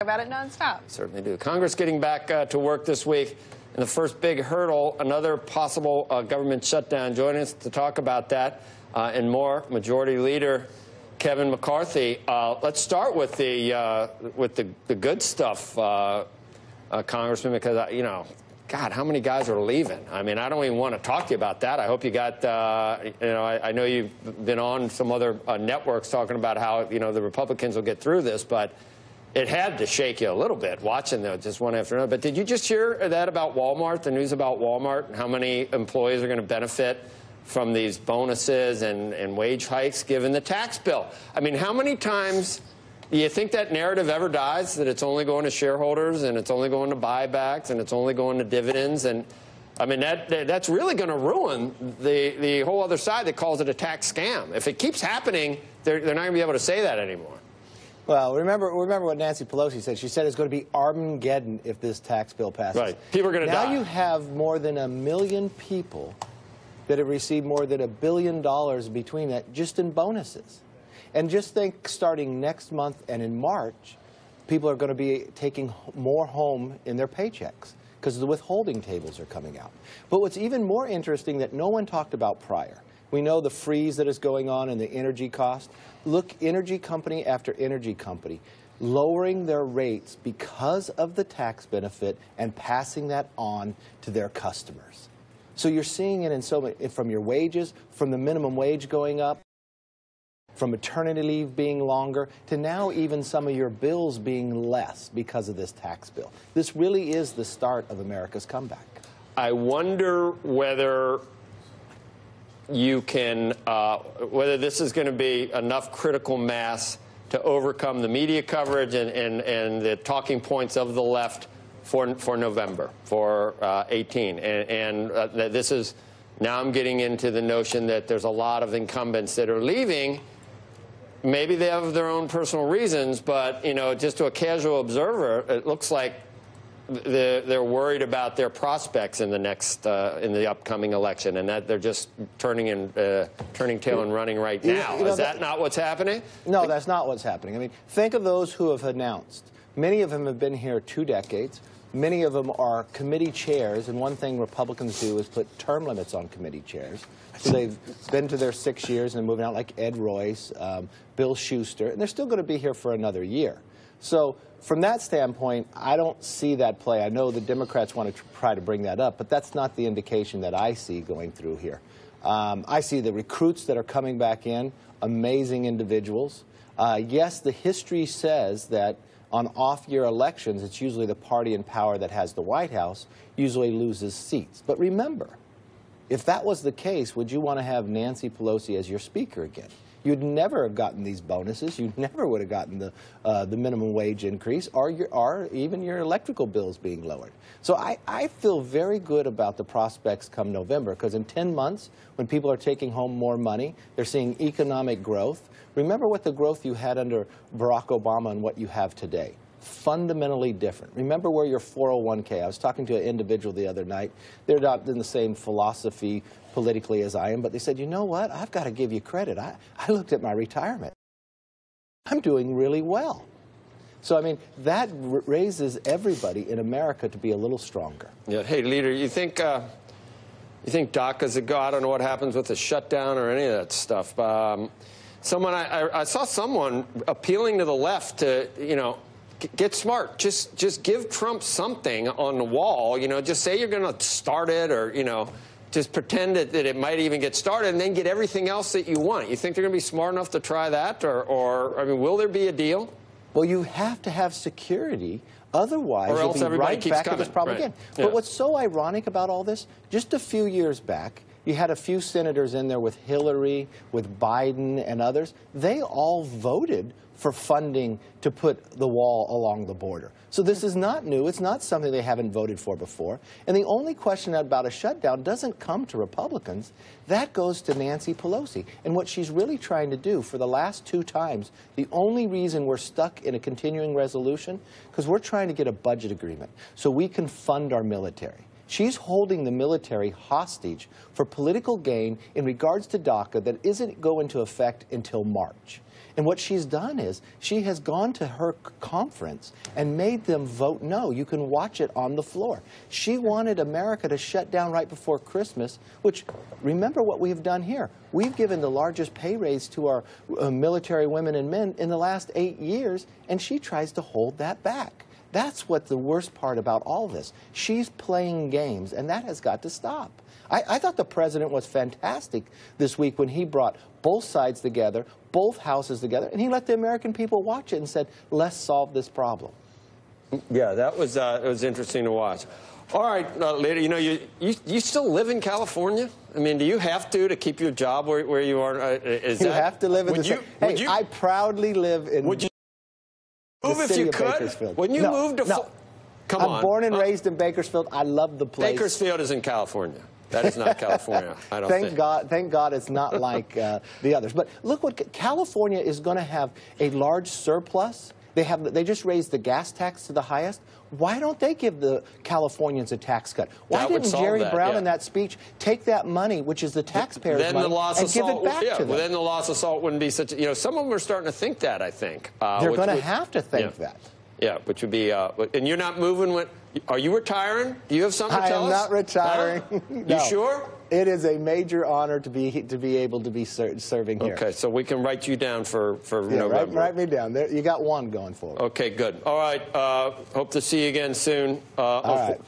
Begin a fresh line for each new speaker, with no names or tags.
about it nonstop.
Certainly do. Congress getting back to work this week. And the first big hurdle, another possible government shutdown. Joining us to talk about that and more, Majority Leader Kevin McCarthy. Let's start with the good stuff, Congressman, because you know, God, how many guys are leaving? I mean, I don't even want to talk to you about that. I hope you got, you know, I know you've been on some other networks talking about how, you know, the Republicans will get through this, but it had to shake you a little bit watching them just one after another. But did you just hear that about Walmart, the news about Walmart, and how many employees are going to benefit from these bonuses and wage hikes given the tax bill? I mean, how many times do you think that narrative ever dies, that it's only going to shareholders and it's only going to buybacks and it's only going to dividends? And I mean, that's really going to ruin the whole other side that calls it a tax scam. If it keeps happening, they're not going to be able to say that anymore.
Well, remember what Nancy Pelosi said. She said it's going to be Armageddon if this tax bill passes.
Right. People are going to die.
Now you have more than 1 million people that have received more than $1 billion between that just in bonuses. And just think, starting next month and in March, people are going to be taking more home in their paychecks because the withholding tables are coming out. But what's even more interesting that no one talked about prior, we know the freeze that is going on and the energy cost. Look, energy company after energy company lowering their rates because of the tax benefit and passing that on to their customers. So you're seeing it in so many, from your wages, from the minimum wage going up, from maternity leave being longer, to now even some of your bills being less because of this tax bill. This really is the start of America's comeback.
I wonder whether you can, whether this is going to be enough critical mass to overcome the media coverage and the talking points of the left for November, for 18. And this is, now I'm getting into the notion that there's a lot of incumbents that are leaving. Maybe they have their own personal reasons, but, you know, just to a casual observer, it looks like they're worried about their prospects in the next, in the upcoming election, and that they're just turning tail and running right now. Is that not what's happening?
No, that's not what's happening. I mean, think of those who have announced. Many of them have been here 2 decades. Many of them are committee chairs, and one thing Republicans do is put term limits on committee chairs. So they've been to their 6 years and moving out, like Ed Royce, Bill Schuster, and they're still going to be here for another year. So from that standpoint, I don't see that play. I know the Democrats want to try to bring that up, but that's not the indication that I see going through here. I see the recruits that are coming back in, amazing individuals. Yes, the history says that on off-year elections, it's usually the party in power that has the White House usually loses seats. But remember, if that was the case, would you want to have Nancy Pelosi as your speaker again? You'd never have gotten these bonuses. You never would have gotten the minimum wage increase or even your electrical bills being lowered. So I feel very good about the prospects come November, because in 10 months, when people are taking home more money, they're seeing economic growth. Remember what the growth you had under Barack Obama and what you have today. Fundamentally different. Remember where your 401k, I was talking to an individual the other night, they're not in the same philosophy politically as I am, but they said, you know what, I've got to give you credit. I looked at my retirement. I'm doing really well. So, I mean, that raises everybody in America to be a little stronger.
Yeah. Hey, Leader, you think DACA's a go? I don't know what happens with the shutdown or any of that stuff. I saw someone appealing to the left to, you know, get smart. Just give Trump something on the wall. You know, just say you're going to start it, or, you know, just pretend that it might even get started, and then get everything else that you want. You think they're going to be smart enough to try that, or I mean, will there be a deal?
Well, you have to have security. Otherwise,
or else
you'll be right back
coming.
at this problem again.
Yeah.
But what's so ironic about all this, just a few years back, you had a few senators in there with Hillary, with Biden, and others. They all voted for funding to put the wall along the border. So this is not new. It's not something they haven't voted for before. And the only question about a shutdown doesn't come to Republicans. That goes to Nancy Pelosi. And what she's really trying to do for the last 2 times, the only reason we're stuck in a continuing resolution, because we're trying to get a budget agreement so we can fund our military. She's holding the military hostage for political gain in regards to DACA that isn't going into effect until March. And what she's done is she has gone to her conference and made them vote no. You can watch it on the floor. She wanted America to shut down right before Christmas, which, remember what we've done here. We've given the largest pay raise to our military women and men in the last 8 years, and she tries to hold that back. That's what the worst part about all this. She's playing games, and that has got to stop. I thought the president was fantastic this week when he brought both sides together, both houses together, and he let the American people watch it and said, let's solve this problem.
Yeah, that was it was interesting to watch. All right, Leader, you know, you still live in California? I mean, do you have to keep your job where you are?
You have to live in the Hey, I proudly live in
would you move if you could? When you move to Come on.
I'm born and raised in Bakersfield. I love the place.
Bakersfield is in California. That is not California, I don't think.
Thank God it's not like the others. But look what California is going to have a large surplus. They just raised the gas tax to the highest. Why don't they give the Californians a tax cut? Why didn't Jerry Brown in that speech take that money, which is the taxpayers' money, and give it back to them?
Well, then the loss of salt wouldn't be such. You know, some of them are starting to think that. I think
they're going to have to think that.
Yeah, which would be. And you're not moving when. Are you retiring? Do you have something to tell us?
I am not retiring. No.
You sure?
It is a major honor to be able to be serving here.
Okay, so we can write you down for November.
Write me down. There, you got one going forward.
Okay, good. All right. Hope to see you again soon.
All right.